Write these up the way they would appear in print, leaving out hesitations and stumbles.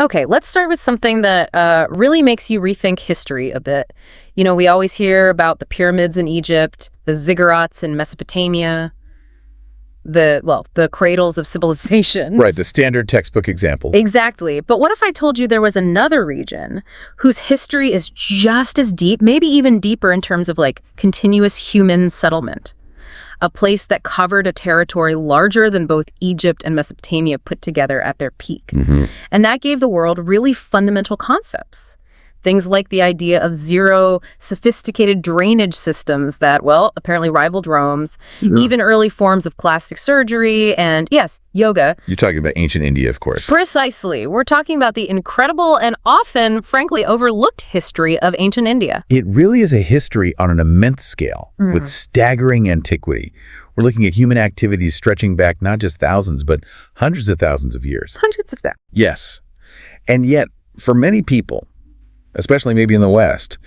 Okay, let's start with something that really makes you rethink history a bit. You know, we always hear about the pyramids in Egypt, the ziggurats in Mesopotamia, the cradles of civilization. Right, the standard textbook example. Exactly. But what if I told you there was another region whose history is just as deep, maybe even deeper in terms of like continuous human settlement? A place that covered a territory larger than both Egypt and Mesopotamia put together at their peak. And that gave the world really fundamental concepts. Things like the idea of zero sophisticated drainage systems that, well, apparently rivaled Rome's, even early forms of plastic surgery, and yes, yoga. You're talking about ancient India, of course. Precisely. We're talking about the incredible and often, frankly, overlooked history of ancient India. It really is a history on an immense scale with staggering antiquity. We're looking at human activities stretching back not just thousands, but hundreds of thousands of years. Hundreds of them. Yes. And yet, for many people, especially maybe in the West,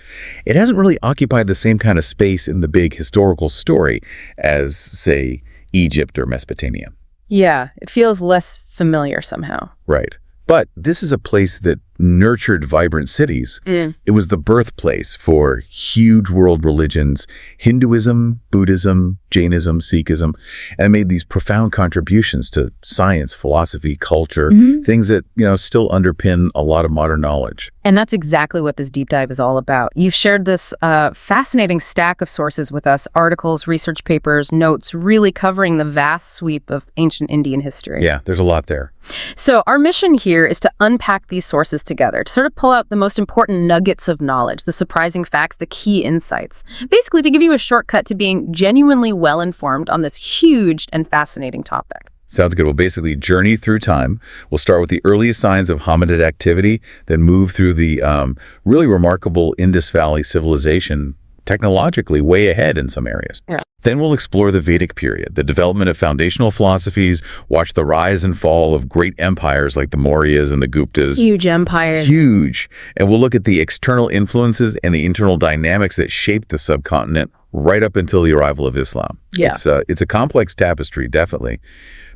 it hasn't really occupied the same kind of space in the big historical story as, say, Egypt or Mesopotamia. Yeah, it feels less familiar somehow. Right. But this is a place that nurtured vibrant cities. It was the birthplace for huge world religions, Hinduism, Buddhism, Jainism, Sikhism, and it made these profound contributions to science, philosophy, culture, things that, still underpin a lot of modern knowledge. And that's exactly what this deep dive is all about. You've shared this fascinating stack of sources with us, articles, research papers, notes, really covering the vast sweep of ancient Indian history. Yeah, there's a lot there. So our mission here is to unpack these sources together, to sort of pull out the most important nuggets of knowledge, the surprising facts, the key insights, basically to give you a shortcut to being genuinely well-informed on this huge and fascinating topic. Sounds good. We'll basically journey through time. We'll start with the earliest signs of hominid activity, then move through the really remarkable Indus Valley Civilization, technologically way ahead in some areas. Yeah. Then we'll explore the Vedic period, the development of foundational philosophies, watch the rise and fall of great empires like the Mauryas and the Guptas. Huge empires. Huge. And we'll look at the external influences and the internal dynamics that shaped the subcontinent right up until the arrival of Islam. Yeah. It's a complex tapestry, definitely.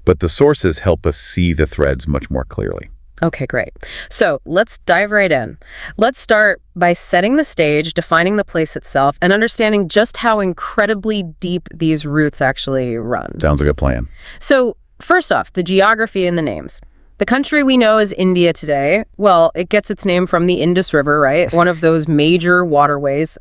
But the sources help us see the threads much more clearly. Okay, great. So let's dive right in. Let's start by setting the stage, defining the place itself, and understanding just how incredibly deep these roots actually run. Sounds like a plan. So first off, the geography and the names. The country we know as India today, well, it gets its name from the Indus River, right? One of those major waterways,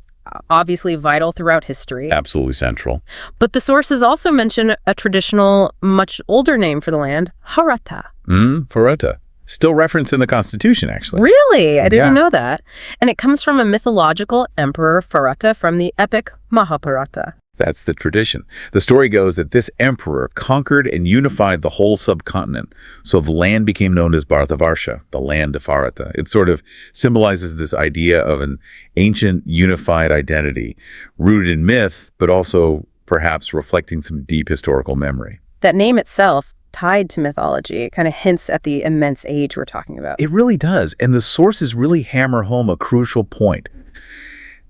obviously vital throughout history. Absolutely central. But the sources also mention a traditional, much older name for the land, Harappa. Harappa. Still referenced in the Constitution, actually. Really? I didn't know that. And it comes from a mythological emperor, Harappa, from the epic Mahabharata. That's the tradition. The story goes that this emperor conquered and unified the whole subcontinent. So the land became known as Bharatavarsha, the land of Harappa. It sort of symbolizes this idea of an ancient unified identity, rooted in myth, but also perhaps reflecting some deep historical memory. That name itself, tied to mythology, kind of hints at the immense age we're talking about. It really does. And the sources really hammer home a crucial point.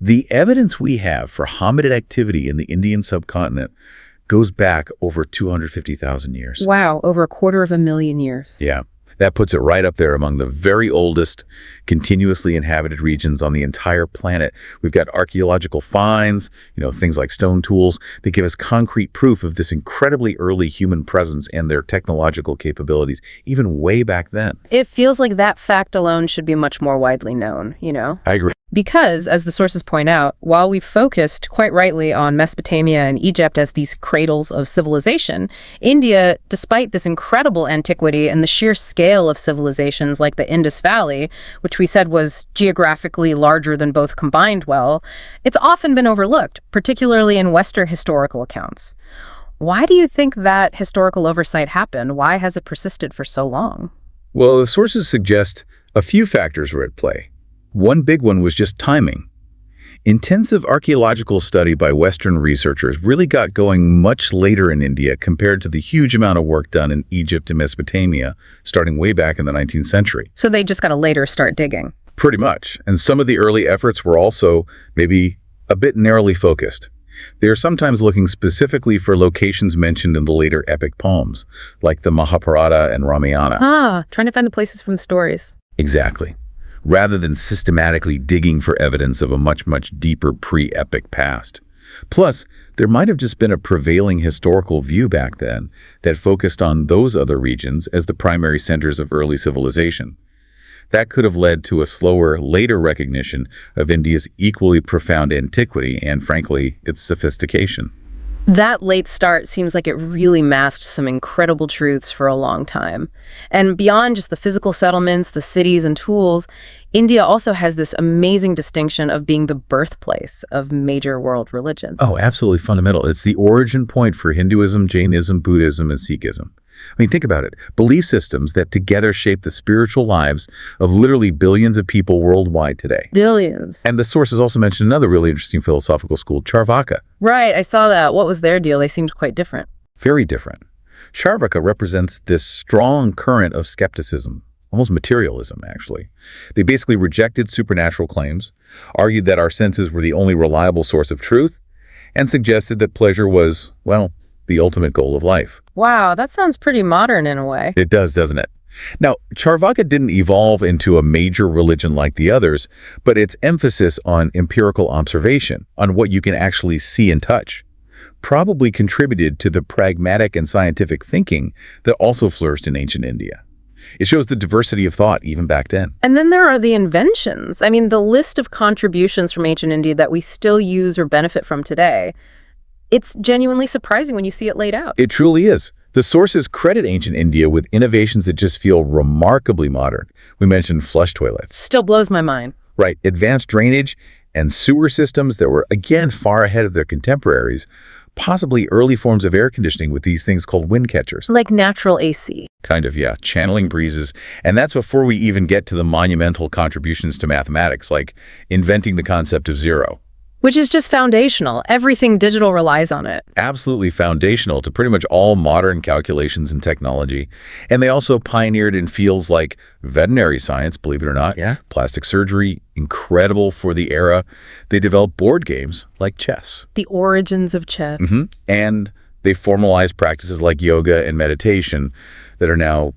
The evidence we have for hominid activity in the Indian subcontinent goes back over 250,000 years. Wow, over 250,000 years. Yeah. That puts it right up there among the very oldest continuously inhabited regions on the entire planet. We've got archaeological finds, things like stone tools that give us concrete proof of this incredibly early human presence and their technological capabilities, even way back then. It feels like that fact alone should be much more widely known, I agree. Because, as the sources point out, while we've focused quite rightly on Mesopotamia and Egypt as these cradles of civilization, India, despite this incredible antiquity and the sheer scale of civilizations like the Indus Valley, which we said was geographically larger than both combined, it's often been overlooked, particularly in Western historical accounts. Why do you think that historical oversight happened? Why has it persisted for so long? Well, the sources suggest a few factors were at play. One big one was just timing. Intensive archaeological study by Western researchers really got going much later in India compared to the huge amount of work done in Egypt and Mesopotamia, starting way back in the 19th century. So they just got to later start digging. Pretty much. And some of the early efforts were also maybe a bit narrowly focused. They are sometimes looking specifically for locations mentioned in the later epic poems, like the Mahabharata and Ramayana. Trying to find the places from the stories. Exactly. Rather than systematically digging for evidence of a much, much deeper pre-epic past. Plus, there might have just been a prevailing historical view back then that focused on those other regions as the primary centers of early civilization. That could have led to a slower, later recognition of India's equally profound antiquity and, frankly, its sophistication. That late start seems like it really masked some incredible truths for a long time. And beyond just the physical settlements, the cities and tools, India also has this amazing distinction of being the birthplace of major world religions. Oh, absolutely fundamental. It's the origin point for Hinduism, Jainism, Buddhism, and Sikhism. I mean, think about it. Belief systems that together shape the spiritual lives of literally billions of people worldwide today. Billions. And the sources also mentioned another really interesting philosophical school, Charvaka. Right, I saw that. What was their deal? They seemed quite different. Very different. Charvaka represents this strong current of skepticism, almost materialism, actually. They basically rejected supernatural claims, argued that our senses were the only reliable source of truth, and suggested that pleasure was, well, the ultimate goal of life. Wow, that sounds pretty modern in a way. It does, doesn't it? Now, Charvaka didn't evolve into a major religion like the others, but its emphasis on empirical observation, on what you can actually see and touch, probably contributed to the pragmatic and scientific thinking that also flourished in ancient India. It shows the diversity of thought even back then. And then there are the inventions. I mean, the list of contributions from ancient India that we still use or benefit from today. It's genuinely surprising when you see it laid out. It truly is. The sources credit ancient India with innovations that just feel remarkably modern. We mentioned flush toilets. Still blows my mind. Right. Advanced drainage and sewer systems that were, again, far ahead of their contemporaries. Possibly early forms of air conditioning with these things called wind catchers. Like natural AC. Kind of, yeah. Channeling breezes. And that's before we even get to the monumental contributions to mathematics, like inventing the concept of zero. Which is just foundational. Everything digital relies on it. Absolutely foundational to pretty much all modern calculations and technology. And they also pioneered in fields like veterinary science, believe it or not. Yeah. Plastic surgery, incredible for the era. They developed board games like chess. The origins of chess. And they formalized practices like yoga and meditation that are now,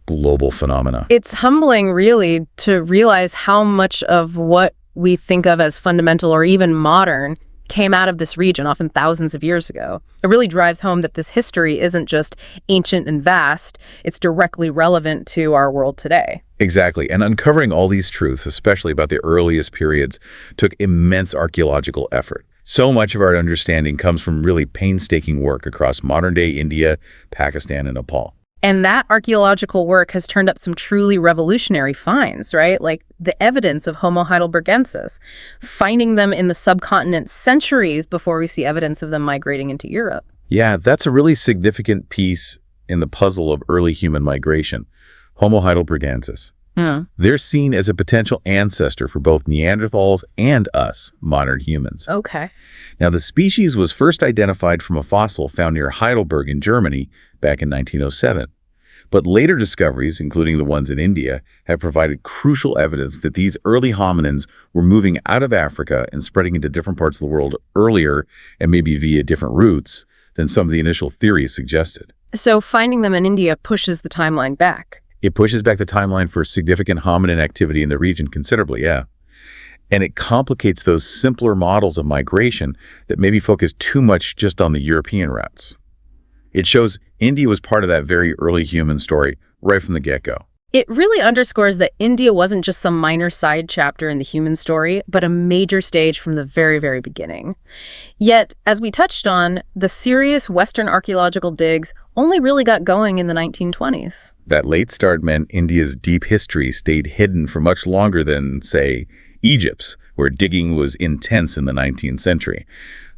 global phenomena. It's humbling, really, to realize how much of what we think of as fundamental or even modern came out of this region, often thousands of years ago. It really drives home that this history isn't just ancient and vast, it's directly relevant to our world today. Exactly. And uncovering all these truths, especially about the earliest periods, took immense archaeological effort. So much of our understanding comes from really painstaking work across modern-day India, Pakistan, and Nepal. And that archaeological work has turned up some truly revolutionary finds, right? Like the evidence of Homo heidelbergensis, finding them in the subcontinent centuries before we see evidence of them migrating into Europe. Yeah, that's a really significant piece in the puzzle of early human migration. Homo heidelbergensis. They're seen as a potential ancestor for both Neanderthals and us, modern humans. Okay. Now, the species was first identified from a fossil found near Heidelberg in Germany back in 1907. But later discoveries, including the ones in India, have provided crucial evidence that these early hominins were moving out of Africa and spreading into different parts of the world earlier and maybe via different routes than some of the initial theories suggested. So finding them in India pushes the timeline back. It pushes back the timeline for significant hominin activity in the region considerably, yeah. And it complicates those simpler models of migration that maybe focus too much just on the European routes. It shows India was part of that very early human story right from the get-go. It really underscores that India wasn't just some minor side chapter in the human story, but a major stage from the very, very beginning. Yet, as we touched on, the serious Western archaeological digs only really got going in the 1920s. That late start meant India's deep history stayed hidden for much longer than, say, Egypt's, where digging was intense in the 19th century.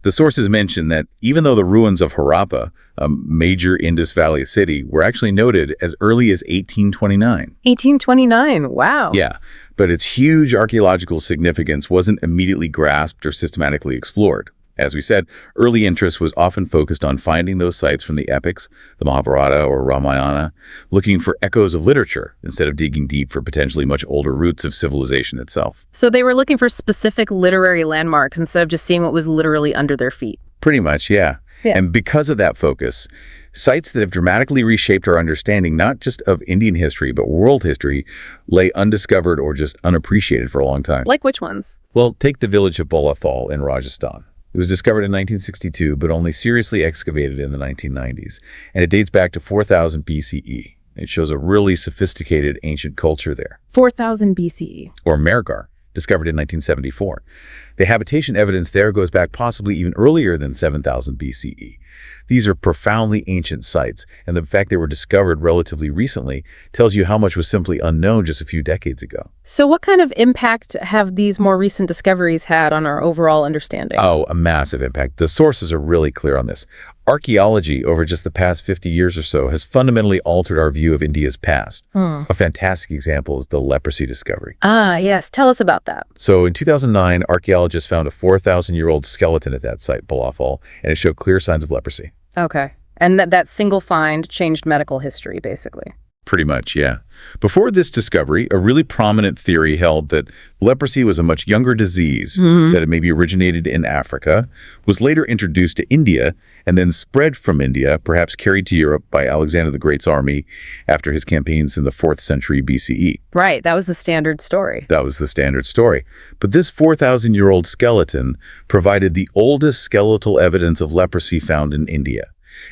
The sources mention that even though the ruins of Harappa, a major Indus Valley city, were actually noted as early as 1829. 1829, wow. Yeah, but its huge archaeological significance wasn't immediately grasped or systematically explored. As we said, early interest was often focused on finding those sites from the epics, the Mahabharata or Ramayana, looking for echoes of literature instead of digging deep for potentially much older roots of civilization itself. So they were looking for specific literary landmarks instead of just seeing what was literally under their feet. Pretty much, yeah. Yeah. And because of that focus, sites that have dramatically reshaped our understanding, not just of Indian history, but world history, lay undiscovered or just unappreciated for a long time. Like which ones? Well, take the village of Bolathal in Rajasthan. It was discovered in 1962, but only seriously excavated in the 1990s. And it dates back to 4000 BCE. It shows a really sophisticated ancient culture there. 4000 BCE. Or Mehrgarh, discovered in 1974. The habitation evidence there goes back possibly even earlier than 7000 BCE. These are profoundly ancient sites, and the fact they were discovered relatively recently tells you how much was simply unknown just a few decades ago. So what kind of impact have these more recent discoveries had on our overall understanding? Oh, a massive impact. The sources are really clear on this. Archaeology over just the past 50 years or so has fundamentally altered our view of India's past. A fantastic example is the leprosy discovery. Ah, yes. Tell us about that. So in 2009, archaeologists found a 4,000-year-old skeleton at that site, Bolathal, and it showed clear signs of leprosy. Okay. And that single find changed medical history, basically. Pretty much, yeah. Before this discovery, a really prominent theory held that leprosy was a much younger disease, that it maybe originated in Africa, was later introduced to India, and then spread from India, perhaps carried to Europe by Alexander the Great's army after his campaigns in the 4th century BCE. Right. That was the standard story. That was the standard story. But this 4,000-year-old skeleton provided the oldest skeletal evidence of leprosy found in India.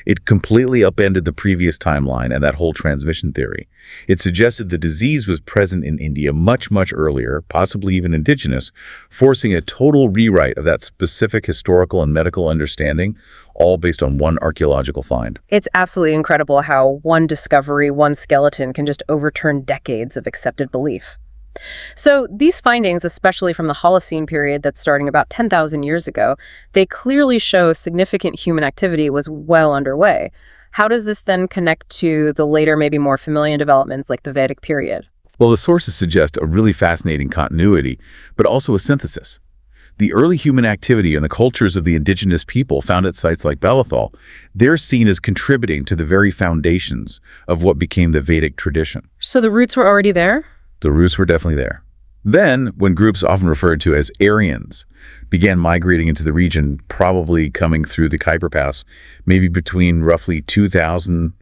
It completely upended the previous timeline and that whole transmission theory. It suggested the disease was present in India much, much earlier, possibly even indigenous, forcing a total rewrite of that specific historical and medical understanding, all based on one archaeological find. It's absolutely incredible how one discovery, one skeleton, can just overturn decades of accepted belief. So these findings, especially from the Holocene period that's starting about 10,000 years ago, they clearly show significant human activity was well underway. How does this then connect to the later, maybe more familiar developments like the Vedic period? Well, the sources suggest a really fascinating continuity, but also a synthesis. The early human activity and the cultures of the indigenous people found at sites like Bolathal, they're seen as contributing to the very foundations of what became the Vedic tradition. So the roots were already there? The roots were definitely there. Then, when groups often referred to as Aryans began migrating into the region, probably coming through the Kuiper Pass, maybe between roughly 2000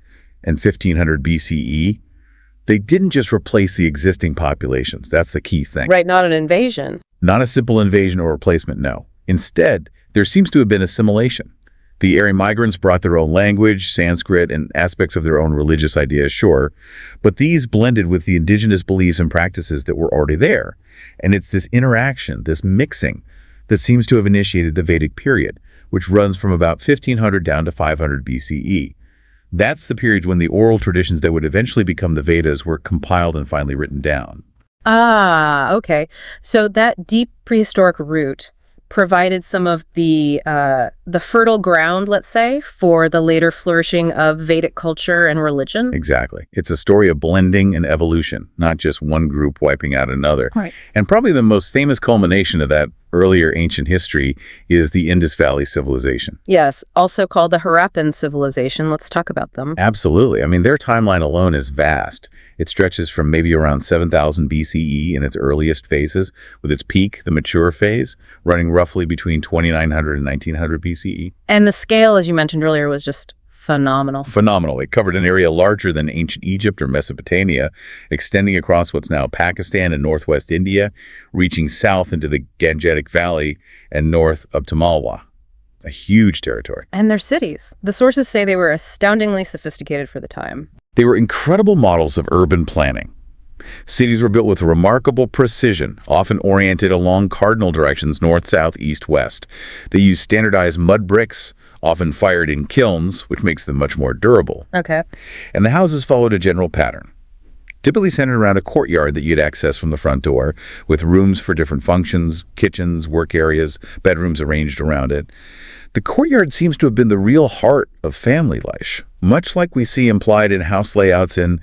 and 1500 BCE, they didn't just replace the existing populations. That's the key thing. Right, not an invasion. Not a simple invasion or replacement, no. Instead, there seems to have been assimilation. The Aryan migrants brought their own language, Sanskrit, and aspects of their own religious ideas, sure, but these blended with the indigenous beliefs and practices that were already there. And it's this interaction, this mixing, that seems to have initiated the Vedic period, which runs from about 1500 down to 500 BCE. That's the period when the oral traditions that would eventually become the Vedas were compiled and finally written down. Ah, okay. So that deep prehistoric root provided some of the fertile ground, let's say, for the later flourishing of Vedic culture and religion. Exactly. It's a story of blending and evolution, not just one group wiping out another. Right. And probably the most famous culmination of that earlier ancient history is the Indus Valley Civilization. Yes, also called the Harappan Civilization. Let's talk about them. Absolutely. I mean, their timeline alone is vast. It stretches from maybe around 7000 BCE in its earliest phases, with its peak, the mature phase, running roughly between 2900 and 1900 BCE. And the scale, as you mentioned earlier, was just phenomenal. Phenomenal. It covered an area larger than ancient Egypt or Mesopotamia, extending across what's now Pakistan and northwest India, reaching south into the Gangetic Valley and north up to Malwa. A huge territory. And their cities. The sources say they were astoundingly sophisticated for the time. They were incredible models of urban planning. Cities were built with remarkable precision, often oriented along cardinal directions north, south, east, west. They used standardized mud bricks, often fired in kilns, which makes them much more durable. Okay. And the houses followed a general pattern, typically centered around a courtyard that you'd access from the front door, with rooms for different functions, kitchens, work areas, bedrooms arranged around it. The courtyard seems to have been the real heart of family life, much like we see implied in house layouts in,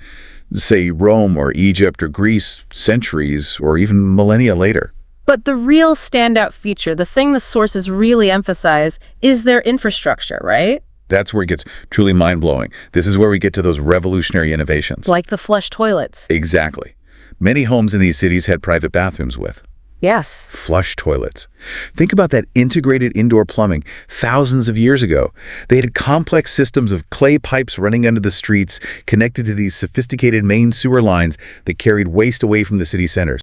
say, Rome or Egypt or Greece centuries or even millennia later. But the real standout feature, the thing the sources really emphasize, is their infrastructure, right? That's where it gets truly mind-blowing. This is where we get to those revolutionary innovations. Like the flush toilets. Exactly. Many homes in these cities had private bathrooms with. Yes. Flush toilets. Think about that integrated indoor plumbing thousands of years ago. They had complex systems of clay pipes running under the streets, connected to these sophisticated main sewer lines that carried waste away from the city centers.